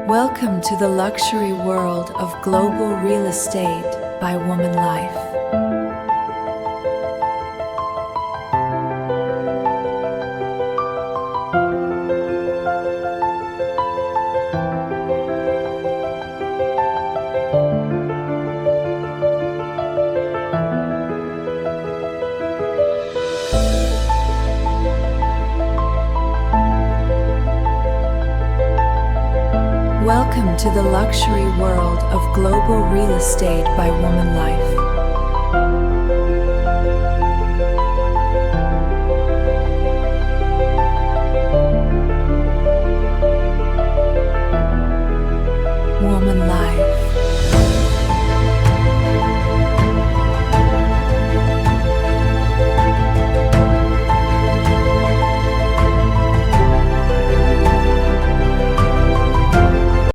Welcome to the luxury world of global real estate by WomanLife. Welcome to the luxury world of global real estate by WomanLife. WomanLife.